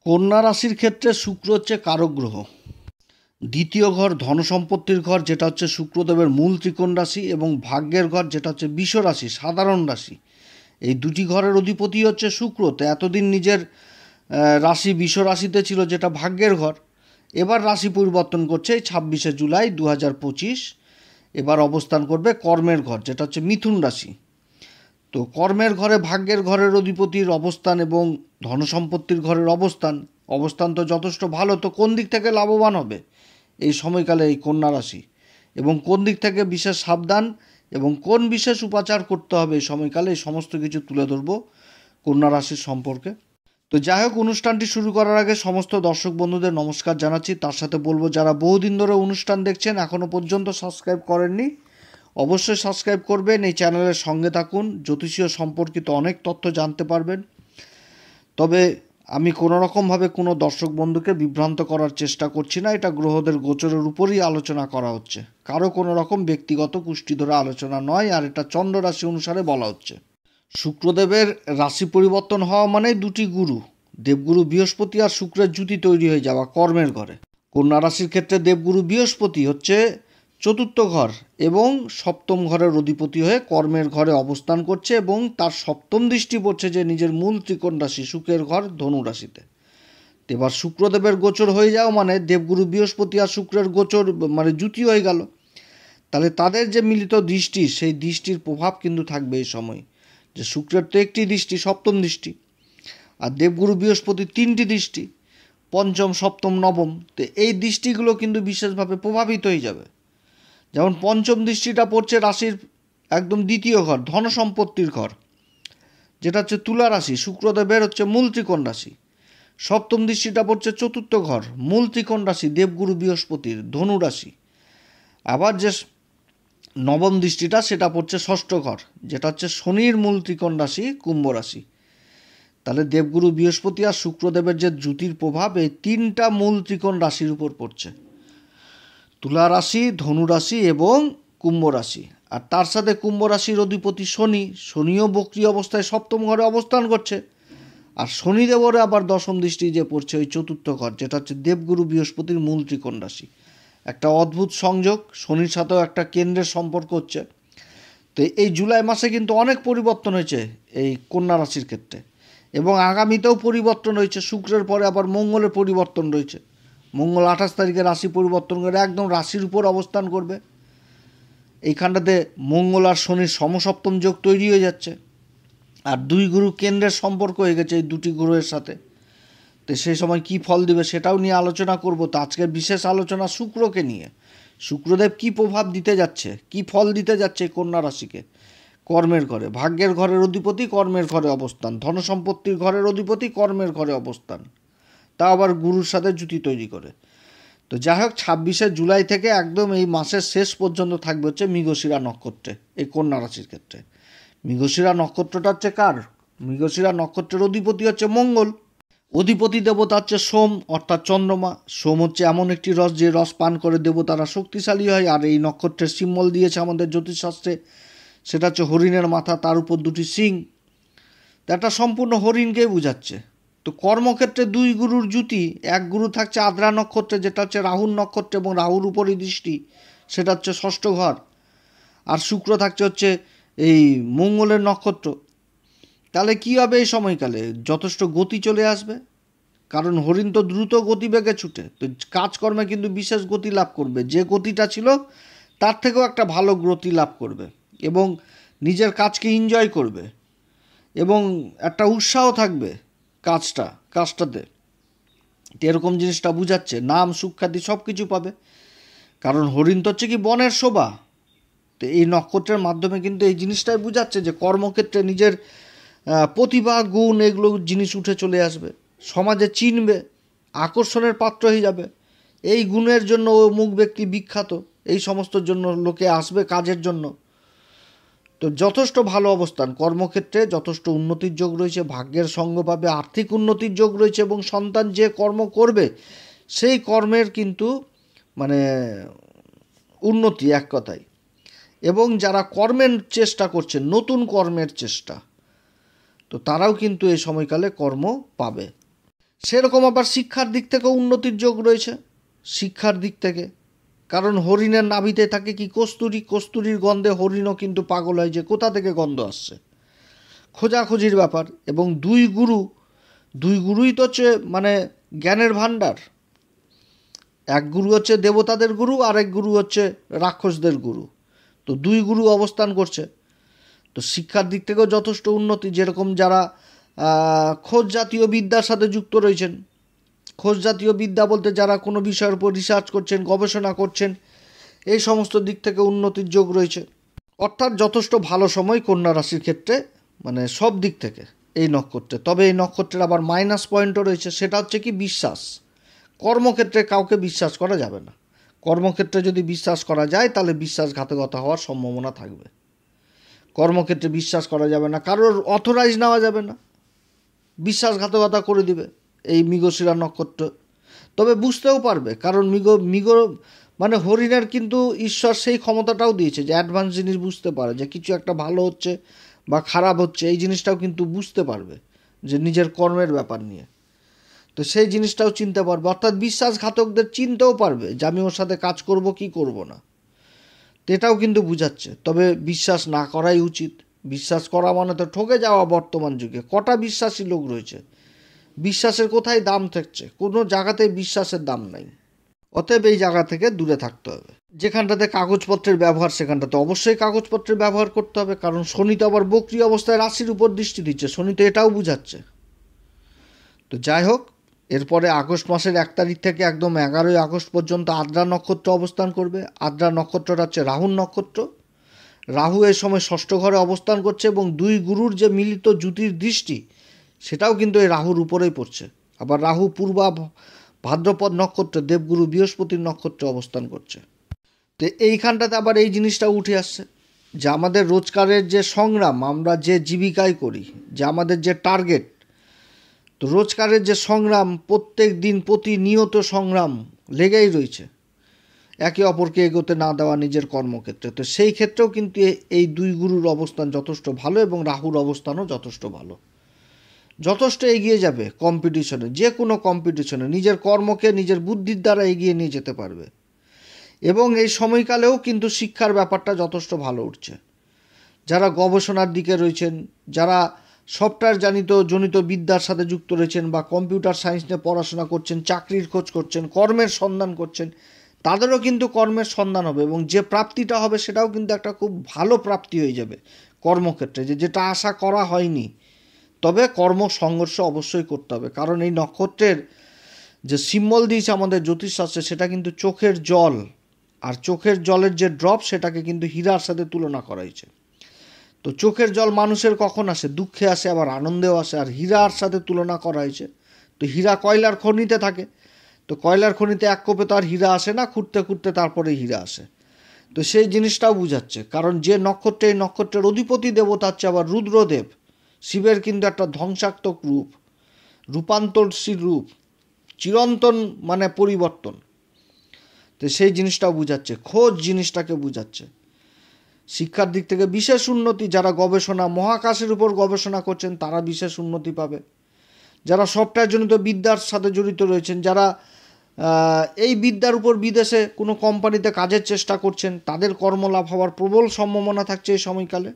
কন্যা রাশির ক্ষেত্রে শুক্র হচ্ছে কারক গ্রহ। দ্বিতীয় ঘর ধনসম্পত্তির ঘর, যেটা হচ্ছে শুক্রদেবের মূল ত্রিকোণ রাশি, এবং ভাগ্যের ঘর, যেটা হচ্ছে বিষ রাশি, সাধারণ রাশি। এই দুটি ঘরের অধিপতি হচ্ছে শুক্র। তো এতদিন নিজের রাশি বিষ রাশিতে ছিল, যেটা ভাগ্যের ঘর। এবার রাশি পরিবর্তন করছে এই 26শে জুলাই 2025। এবার অবস্থান করবে কর্মের ঘর, যেটা হচ্ছে মিথুন রাশি। তো কর্মের ঘরে ভাগ্যের ঘরের অধিপতির অবস্থান এবং ধনসম্পত্তির ঘরের অবস্থান তো যথেষ্ট ভালো। তো কোন দিক থেকে লাভবান হবে এই সময়কালে এই কন্যা রাশি, এবং কোন দিক থেকে বিশেষ সাবধান এবং কোন বিশেষ উপাচার করতে হবে এই সময়কালে, এই সমস্ত কিছু তুলে ধরবো কন্যা রাশির সম্পর্কে। তো যাই হোক, অনুষ্ঠানটি শুরু করার আগে সমস্ত দর্শক বন্ধুদের নমস্কার জানাচ্ছি। তার সাথে বলবো, যারা বহুদিন ধরে অনুষ্ঠান দেখছেন এখনও পর্যন্ত সাবস্ক্রাইব করেননি, অবশ্যই সাবস্ক্রাইব করবেন। এই চ্যানেলের সঙ্গে থাকুন, জ্যোতিষীয় সম্পর্কিত অনেক তথ্য জানতে পারবেন। তবে আমি কোনো রকমভাবে কোনো দর্শক বন্ধুকে বিভ্রান্ত করার চেষ্টা করছি না। এটা গ্রহদের গোচরের উপরই আলোচনা করা হচ্ছে, কারো কোনো রকম ব্যক্তিগত কুষ্টি ধরে আলোচনা নয়। আর এটা চন্দ্র রাশি অনুসারে বলা হচ্ছে। শুক্রদেবের রাশি পরিবর্তন হওয়া মানে দুটি গুরু, দেবগুরু বৃহস্পতি আর শুক্রের জুতি তৈরি হয়ে যাওয়া কর্মের ঘরে। কন্যা রাশির ক্ষেত্রে দেবগুরু বৃহস্পতি হচ্ছে চতুর্থ ঘর এবং সপ্তম ঘরের অধিপতি হয়ে কর্মের ঘরে অবস্থান করছে, এবং তার সপ্তম দৃষ্টি পড়ছে যে নিজের মূল ত্রিকোণ রাশি শুক্রের ঘর ধনু রাশিতে। এবার শুক্রদেবের গোচর হয়ে যাওয়া মানে দেবগুরু বৃহস্পতি আর শুক্রের গোচর মানে জুতি হয়ে গেল। তাহলে তাদের যে মিলিত দৃষ্টি, সেই দৃষ্টির প্রভাব কিন্তু থাকবে এই সময়। যে শুক্রের তো একটি দৃষ্টি, সপ্তম দৃষ্টি, আর দেবগুরু বৃহস্পতির তিনটি দৃষ্টি, পঞ্চম, সপ্তম, নবম। তো এই দৃষ্টিগুলো কিন্তু বিশেষভাবে প্রভাবিত হয়ে যাবে। যেমন পঞ্চম দৃষ্টিটা পড়ছে রাশির একদম দ্বিতীয় ঘর, ধনসম্পত্তির ঘর, যেটা হচ্ছে তুলা রাশি, শুক্রদেবের হচ্ছে মূল ত্রিকোণ রাশি। সপ্তম দৃষ্টিটা পড়ছে চতুর্থ ঘর, মূল ত্রিকোণ রাশি, দেবগুরু বৃহস্পতির ধনু রাশি। আবার যে নবম দৃষ্টিটা সেটা পড়ছে ষষ্ঠ ঘর, যেটা হচ্ছে শনির মূল ত্রিকোণ রাশি, কুম্ভ রাশি। তাহলে দেবগুরু বৃহস্পতি আর শুক্রদেবের যে জ্যোতির প্রভাব এই তিনটা মূল ত্রিকোণ রাশির উপর পড়ছে, তুলা রাশি, ধনু রাশি এবং কুম্ভ রাশি। আর তার সাথে কুম্ভ রাশির অধিপতি শনিও বক্রী অবস্থায় সপ্তম ঘরে অবস্থান করছে। আর শনিদেবের আবার দশম দৃষ্টি যে পড়ছে ওই চতুর্থ ঘর, যেটা হচ্ছে দেবগুরু বৃহস্পতির মূল ত্রিকোণ রাশি। একটা অদ্ভুত সংযোগ, শনির সাথেও একটা কেন্দ্রের সম্পর্ক হচ্ছে। তো এই জুলাই মাসে কিন্তু অনেক পরিবর্তন হয়েছে এই কন্যা রাশির ক্ষেত্রে, এবং আগামীতেও পরিবর্তন হয়েছে। শুক্রের পরে আবার মঙ্গলের পরিবর্তন রয়েছে। মঙ্গল 28 তারিখে রাশি পরিবর্তন করে একদম রাশির উপর অবস্থান করবে। এইখানটাতে মঙ্গল আর শনির সমসপ্তম যোগ তৈরি হয়ে যাচ্ছে, আর দুই গুরু কেন্দ্রের সম্পর্ক হয়ে গেছে এই দুটি গ্রহের সাথে। তো সেই সময় কী ফল দিবে সেটাও নিয়ে আলোচনা করব। তো আজকের বিশেষ আলোচনা শুক্রকে নিয়ে, শুক্রদেব কী প্রভাব দিতে যাচ্ছে, কী ফল দিতে যাচ্ছে কন্যা রাশিকে। কর্মের ঘরে, ভাগ্যের ঘরের অধিপতি কর্মের ঘরে অবস্থান, ধনসম্পত্তির ঘরের অধিপতি কর্মের ঘরে অবস্থান, তা আবার গুরুর সাথে জুতি তৈরি করে। তো যাই হোক, 26শে জুলাই থেকে একদম এই মাসের শেষ পর্যন্ত থাকবে হচ্ছে মৃগশিরা নক্ষত্রে এই কন্যা রাশির ক্ষেত্রে। মৃগশিরা নক্ষত্রটা হচ্ছে কার? মৃগশিরা নক্ষত্রের অধিপতি হচ্ছে মঙ্গল। অধিপতি দেবতা হচ্ছে সোম, অর্থাৎ চন্দ্রমা। সোম হচ্ছে এমন একটি রস যে রস পান করে দেবতারা শক্তিশালী হয়। আর এই নক্ষত্রের সিম্বল দিয়েছে আমাদের জ্যোতিষশাস্ত্রে, সেটা হচ্ছে হরিণের মাথা, তার উপর দুটি সিং। তো একটা সম্পূর্ণ হরিণকেই বোঝাচ্ছে। তো কর্মক্ষেত্রে দুই গুরুর জুতি, এক গুরু থাকছে আদ্রা নক্ষত্রে, যেটা হচ্ছে রাহুর নক্ষত্র এবং রাহুর উপরই দৃষ্টি, সেটা হচ্ছে ষষ্ঠ ঘর। আর শুক্র থাকছে হচ্ছে এই মঙ্গলের নক্ষত্র। তাহলে কী হবে এই সময়কালে? যথেষ্ট গতি চলে আসবে, কারণ হরিণ তো দ্রুত গতিবেগে ছুটে। তো কাজকর্মে কিন্তু বিশেষ গতি লাভ করবে, যে গতিটা ছিল তার থেকেও একটা ভালো গতি লাভ করবে, এবং নিজের কাজকে এনজয় করবে, এবং একটা উৎসাহ থাকবে কাজটাতে। এরকম জিনিসটা বুঝাচ্ছে। নাম, সুখ্যাতি সব কিছু পাবে, কারণ হরিণ তো হচ্ছে কি বনের শোভা। তো এই নক্ষত্রের মাধ্যমে কিন্তু এই জিনিসটাই বুঝাচ্ছে যে কর্মক্ষেত্রে নিজের প্রতিভা, গুণ, এগুলো জিনিস উঠে চলে আসবে, সমাজে চিনবে, আকর্ষণের পাত্র হয়ে যাবে। এই গুণের জন্য ও মুখ ব্যক্তি বিখ্যাত, এই সমস্ত জন্য লোকে আসবে কাজের জন্য। তো যথেষ্ট ভালো অবস্থান, কর্মক্ষেত্রে যথেষ্ট উন্নতির যোগ রয়েছে, ভাগ্যের সঙ্গ পাবে, আর্থিক উন্নতির যোগ রয়েছে, এবং সন্তান যে কর্ম করবে সেই কর্মের কিন্তু মানে উন্নতি এক কথায়। এবং যারা কর্মের চেষ্টা করছে, নতুন কর্মের চেষ্টা, তো তারাও কিন্তু এই সময়কালে কর্ম পাবে। সেরকম আবার শিক্ষার দিক থেকেও উন্নতির যোগ রয়েছে। শিক্ষার দিক থেকে, কারণ হরিণের নাভিতে থাকে কি কস্তুরী, কস্তুরীর গন্ধে হরিণও কিন্তু পাগল হয় যে কোথা থেকে গন্ধ আসছে, খোঁজাখুঁজির ব্যাপার। এবং দুই গুরুই তো হচ্ছে মানে জ্ঞানের ভাণ্ডার। এক গুরু হচ্ছে দেবতাদের গুরু, আরেক গুরু হচ্ছে রাক্ষসদের গুরু। তো দুই গুরু অবস্থান করছে। তো শিক্ষার দিক থেকেও যথেষ্ট উন্নতি। যেরকম যারা খোঁজ জাতীয় বিদ্যার সাথে যুক্ত রয়েছেন, খোঁজ জাতীয় বিদ্যা বলতে যারা কোনো বিষয়ের উপর রিসার্চ করছেন, গবেষণা করছেন, এই সমস্ত দিক থেকে উন্নতির যোগ রয়েছে। অর্থাৎ যথেষ্ট ভালো সময় কন্যা রাশির ক্ষেত্রে, মানে সব দিক থেকে এই নক্ষত্রে। তবে এই নক্ষত্রের আবার মাইনাস পয়েন্টও রয়েছে, সেটা হচ্ছে কি বিশ্বাস। কর্মক্ষেত্রে কাউকে বিশ্বাস করা যাবে না। কর্মক্ষেত্রে যদি বিশ্বাস করা যায় তাহলে বিশ্বাসঘাতকতা হওয়ার সম্ভাবনা থাকবে। কর্মক্ষেত্রে বিশ্বাস করা যাবে না, কারোর অথরাইজ নেওয়া যাবে না, বিশ্বাসঘাতকতা করে দিবে এই মৃগশিরা নক্ষত্র। তবে বুঝতেও পারবে, কারণ মৃগ মানে হরিণের কিন্তু ঈশ্বর সেই ক্ষমতাটাও দিয়েছে যে অ্যাডভান্স জিনিস বুঝতে পারে, যে কিছু একটা ভালো হচ্ছে বা খারাপ হচ্ছে, এই জিনিসটাও কিন্তু বুঝতে পারবে যে নিজের কর্মের ব্যাপার নিয়ে। তো সেই জিনিসটাও চিনতে পারবে, অর্থাৎ বিশ্বাসঘাতকদের চিনতেও পারবে যে আমি ওর সাথে কাজ করব কি করব না। তো এটাও কিন্তু বুঝাচ্ছে। তবে বিশ্বাস না করাই উচিত। বিশ্বাস করা মানে তো ঠকে যাওয়া। বর্তমান যুগে কটা বিশ্বাসী লোক রয়েছে, বিশ্বাসের কোথায় দাম থাকছে? কোনো জায়গাতে বিশ্বাসের দাম নাই। অতএব এই জায়গা থেকে দূরে থাকতে হবে। যেখানটাতে কাগজপত্রের ব্যবহার, সেখানটাতে অবশ্যই কাগজপত্রের ব্যবহার করতে হবে, কারণ শনি তো আবার বক্রি অবস্থায় রাশির উপর দৃষ্টি দিচ্ছে। শনি তো এটাও বুঝাচ্ছে। তো যাই হোক, এরপরে আগস্ট মাসের 1 তারিখ থেকে একদম 11ই আগস্ট পর্যন্ত আদ্রা নক্ষত্র অবস্থান করবে। আদ্রা নক্ষত্রটা হচ্ছে রাহুর নক্ষত্র। রাহু এই সময় ষষ্ঠ ঘরে অবস্থান করছে এবং দুই গুরুর যে মিলিত জ্যোতির দৃষ্টি, সেটাও কিন্তু এই রাহুর উপরেই পড়ছে। আবার রাহু পূর্বা ভাদ্রপদ নক্ষত্রে দেবগুরু বৃহস্পতির নক্ষত্রে অবস্থান করছে। তো এইখানটাতে আবার এই জিনিসটা উঠে আসছে যে আমাদের রোজগারের যে সংগ্রাম, আমরা যে জীবিকায় করি, যে আমাদের যে টার্গেট, তো রোজগারের যে সংগ্রাম, প্রত্যেক দিন প্রতিনিয়ত সংগ্রাম লেগেই রয়েছে, একে অপরকে এগোতে না দেওয়া নিজের কর্মক্ষেত্রে। তো সেই ক্ষেত্রেও কিন্তু এই দুই গুরুর অবস্থান যথেষ্ট ভালো এবং রাহুর অবস্থানও যথেষ্ট ভালো। যথেষ্ট এগিয়ে যাবে কম্পিটিশনে, যে কোনো কম্পিটিশনে নিজের কর্মকে নিজের বুদ্ধির দ্বারা এগিয়ে নিয়ে যেতে পারবে। এবং এই সময়কালেও কিন্তু শিক্ষার ব্যাপারটা যথেষ্ট ভালো উঠছে। যারা গবেষণার দিকে রয়েছেন, যারা সফটওয়্যার জনিত বিদ্যার সাথে যুক্ত রয়েছেন বা কম্পিউটার সায়েন্স নিয়ে পড়াশোনা করছেন, চাকরির খোঁজ করছেন, কর্মের সন্ধান করছেন, তাদেরও কিন্তু কর্মের সন্ধান হবে এবং যে প্রাপ্তিটা হবে সেটাও কিন্তু একটা খুব ভালো প্রাপ্তি হয়ে যাবে কর্মক্ষেত্রে, যেটা আশা করা হয়নি। তবে কর্ম সংঘর্ষ অবশ্যই করতে হবে, কারণ এই নক্ষত্রের যে সিম্বল দিয়েছে আমাদের জ্যোতিষশাস্ত্রে, সেটা কিন্তু চোখের জল, আর চোখের জলের যে ড্রপ সেটাকে কিন্তু হীরার সাথে তুলনা করা হয়েছে। তো চোখের জল মানুষের কখন আসে? দুঃখে আসে, আবার আনন্দেও আসে। আর হীরার সাথে তুলনা করা হয়েছে। তো হীরা কয়লার খনিতে থাকে, তো কয়লার খনিতে এক কোপে তো আর হীরা আসে না, খুঁড়তে খুঁড়তে তারপরে হীরা আসে। তো সেই জিনিসটাও বুঝাচ্ছে, কারণ যে নক্ষত্রে, এই নক্ষত্রের অধিপতি দেবতা হচ্ছে আবার রুদ্রদেব। শিবের কিন্তু একটা ধ্বংসাত্মক রূপ, রূপান্তরশীল রূপ, চিরন্তন মানে পরিবর্তন। তো সেই জিনিসটাও বুঝাচ্ছে, খোঁজ জিনিসটাকে বুঝাচ্ছে। শিক্ষার দিক থেকে বিশেষ উন্নতি। যারা গবেষণা, মহাকাশের উপর গবেষণা করছেন, তারা বিশেষ উন্নতি পাবে। যারা সফটওয়্যারজনিত বিদ্যার সাথে জড়িত রয়েছেন, যারা এই বিদ্যার উপর বিদেশে কোনো কোম্পানিতে কাজের চেষ্টা করছেন, তাদের কর্মলাভ হওয়ার প্রবল সম্ভাবনা থাকছে এই সময়কালে।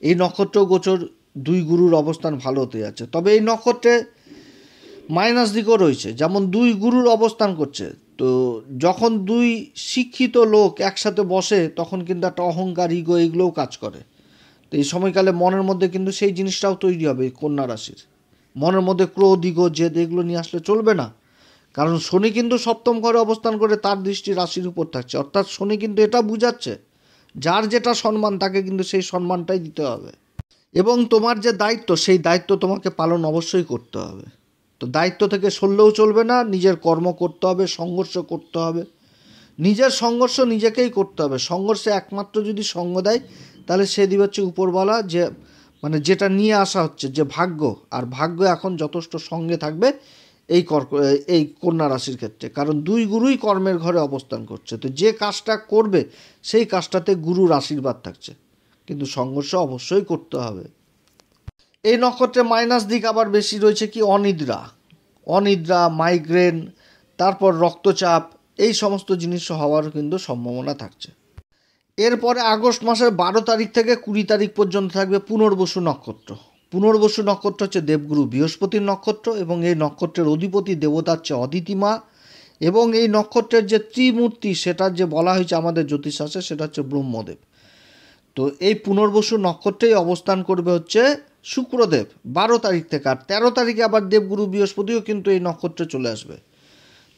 এই নক্ষত্র গোচর দুই গুরুর অবস্থান ভালো হতে যাচ্ছে। তবে এই নক্ষত্রে মাইনাস দিকও রয়েছে, যেমন দুই গুরুর অবস্থান করছে। তো যখন দুই শিক্ষিত লোক একসাথে বসে, তখন কিন্তু একটা অহংকার, ইগো, এগুলোও কাজ করে। তো এই সময়কালে মনের মধ্যে কিন্তু সেই জিনিসটাও তৈরি হবে। কন্যা রাশির মনের মধ্যে ক্রোধ, ইগো, জেদ, এগুলো নিয়ে আসলে চলবে না, কারণ শনি কিন্তু সপ্তম ঘরে অবস্থান করে তার দৃষ্টি রাশির উপর থাকছে। অর্থাৎ শনি কিন্তু এটা বুঝাচ্ছে, যার যেটা সম্মান তাকে কিন্তু সেই সম্মানটাই দিতে হবে। এবং তোমার যে দায়িত্ব, সেই দায়িত্ব তোমাকে পালন অবশ্যই করতে হবে। তো দায়িত্ব থেকে সরলেও চলবে না, নিজের কর্ম করতে হবে, সংঘর্ষ করতে হবে। নিজের সংঘর্ষ নিজেকেই করতে হবে। সংঘর্ষে একমাত্র যদি সঙ্গ দেয়, তাহলে সে দিবে হচ্ছে উপরওয়ালা, যে মানে যেটা নিয়ে আসা হচ্ছে যে ভাগ্য, আর ভাগ্য এখন যথেষ্ট সঙ্গে থাকবে এই কন্যা রাশির ক্ষেত্রে, কারণ দুই গুরুই কর্মের ঘরে অবস্থান করছে। তো যে কাজটা করবে সেই কাজটাতে গুরুর আশীর্বাদ থাকছে, কিন্তু সংঘর্ষ অবশ্যই করতে হবে। এই নক্ষত্রে মাইনাস দিক আবার বেশি রয়েছে কি অনিদ্রা, মাইগ্রেন, তারপর রক্তচাপ, এই সমস্ত জিনিস হওয়ার কিন্তু সম্ভাবনা থাকছে। এরপরে আগস্ট মাসের 12 তারিখ থেকে 20 তারিখ পর্যন্ত থাকবে পুনর্বসু নক্ষত্র। পুনর্বসু নক্ষত্র হচ্ছে দেবগুরু বৃহস্পতির নক্ষত্র এবং এই নক্ষত্রের অধিপতি দেবতা হচ্ছে অদিতি মা এবং এই নক্ষত্রের যে ত্রিমূর্তি সেটার যে বলা হয়েছে আমাদের জ্যোতিষশাস্ত্রে সেটা হচ্ছে ব্রহ্মদেব। তো এই পুনর্বসু নক্ষত্রেই অবস্থান করবে হচ্ছে শুক্রদেব 12 তারিখ থেকে, আর 13 তারিখে আবার দেবগুরু বৃহস্পতিও কিন্তু এই নক্ষত্রে চলে আসবে।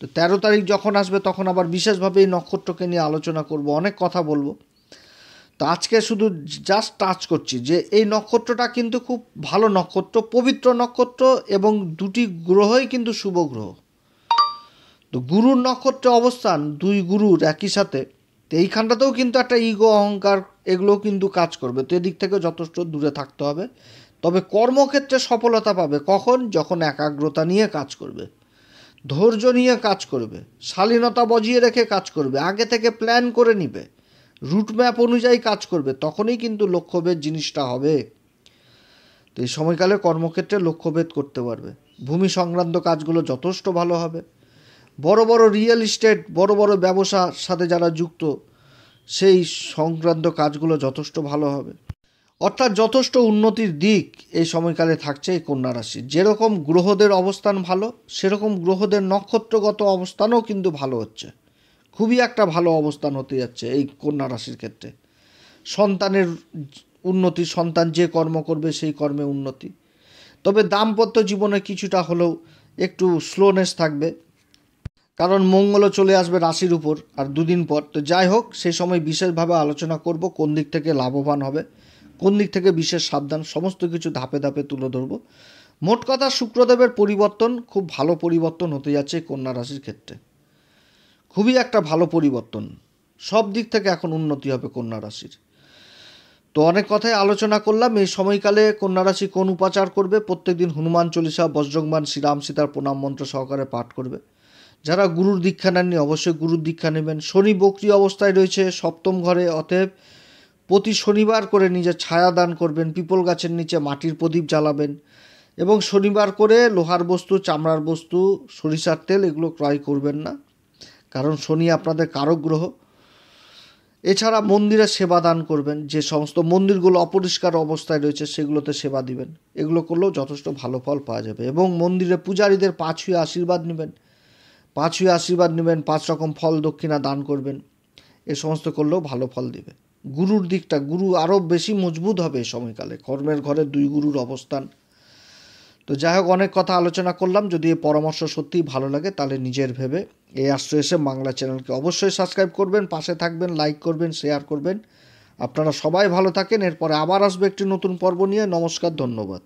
তো 13 তারিখ যখন আসবে তখন আবার বিশেষভাবে এই নক্ষত্রকে নিয়ে আলোচনা করব, অনেক কথা বলবো। তো আজকে শুধু জাস্ট টাচ করছি যে এই নক্ষত্রটা কিন্তু খুব ভালো নক্ষত্র, পবিত্র নক্ষত্র এবং দুটি গ্রহই কিন্তু শুভ গ্রহ। তো গুরুর নক্ষত্রে অবস্থান, দুই গুরুর একই সাথে, তো এইখানটাতেও কিন্তু একটা ইগো অহংকার এগুলোও কিন্তু কাজ করবে। তো এদিক থেকে যথেষ্ট দূরে থাকতে হবে। তবে কর্মক্ষেত্রে সফলতা পাবে কখন? যখন একাগ্রতা নিয়ে কাজ করবে, ধৈর্য নিয়ে কাজ করবে, শালীনতা বজিয়ে রেখে কাজ করবে, আগে থেকে প্ল্যান করে নিবে, রুটম্যাপ অনুযায়ী কাজ করবে, তখনই কিন্তু লক্ষ্যভেদ জিনিসটা হবে। তো এই সময়কালে কর্মক্ষেত্রে লক্ষ্যভেদ করতে পারবে। ভূমি সংক্রান্ত কাজগুলো যথেষ্ট ভালো হবে। বড় বড় রিয়েল এস্টেট, বড় বড় ব্যবসার সাথে যারা যুক্ত সেই সংক্রান্ত কাজগুলো যথেষ্ট ভালো হবে। অর্থাৎ যথেষ্ট উন্নতির দিক এই সময়কালে থাকছে এই কন্যা রাশি। যেরকম গ্রহদের অবস্থান ভালো, সেরকম গ্রহদের নক্ষত্রগত অবস্থানও কিন্তু ভালো হচ্ছে। খুবই একটা ভালো অবস্থান হতে যাচ্ছে এই কন্যা রাশির ক্ষেত্রে। সন্তানের উন্নতি, সন্তান যে কর্ম করবে সেই কর্মে উন্নতি। তবে দাম্পত্য জীবনে কিছুটা হলেও একটু স্লোনেস থাকবে, কারণ মঙ্গলও চলে আসবে রাশির উপর আর দুদিন পর। তো যাই হোক, সেই সময় বিশেষভাবে আলোচনা করব কোন দিক থেকে লাভবান হবে, কোন দিক থেকে বিশেষ সাবধান, সমস্ত কিছু ধাপে ধাপে তুলে ধরবো। মোট কথা শুক্রদেবের পরিবর্তন খুব ভালো পরিবর্তন হতে যাচ্ছে কন্যা রাশির ক্ষেত্রে। খুবই একটা ভালো পরিবর্তন, সব দিক থেকে এখন উন্নতি হবে কন্যা রাশির। তো অনেক কথাই আলোচনা করলাম। এই সময়কালে কন্যা রাশি কোন উপাচার করবে? প্রত্যেকদিন হনুমান চল্লিশা, বজ্রংবাণ, শ্রীরাম সীতার প্রণাম মন্ত্র সহকারে পাঠ করবে। যারা গুরুর দীক্ষা নেননি অবশ্যই গুরুর দীক্ষা নেবেন। শনি বক্রী অবস্থায় রয়েছে সপ্তম ঘরে, অতএব প্রতি শনিবার করে নিজের ছায়া দান করবেন, পিপল গাছের নিচে মাটির প্রদীপ জ্বালাবেন এবং শনিবার করে লোহার বস্তু, চামড়ার বস্তু, সরিষার তেল এগুলো ক্রয় করবেন না, কারণ শনি আপনাদের কারক গ্রহ। এছাড়া মন্দিরে সেবা দান করবেন, যে সমস্ত মন্দিরগুলো অপরিষ্কার অবস্থায় রয়েছে সেগুলোতে সেবা দিবেন। এগুলো করলেও যথেষ্ট ভালো ফল পাওয়া যাবে। এবং মন্দিরে পূজারীদের 5 ছুঁয়ে আশীর্বাদ নেবেন, 5 রকম ফল দক্ষিণা দান করবেন। এ সমস্ত করলেও ভালো ফল দিবে। গুরুর দিকটা, গুরু আরও বেশি মজবুত হবে এই সময়কালে, কর্মের ঘরে 2 গুরুর অবস্থান। তো যাই হোক, অনেক কথা আলোচনা করলাম। যদি এই পরামর্শ সত্যিই ভালো লাগে তাহলে নিজের ভেবে এই অ্যাস্ট্রো এসএম বাংলা চ্যানেলকে অবশ্যই সাবস্ক্রাইব করবেন, পাশে থাকবেন, লাইক করবেন, শেয়ার করবেন। আপনারা সবাই ভালো থাকেন। এরপরে আবার আসবে একটি নতুন পর্ব নিয়ে। নমস্কার, ধন্যবাদ।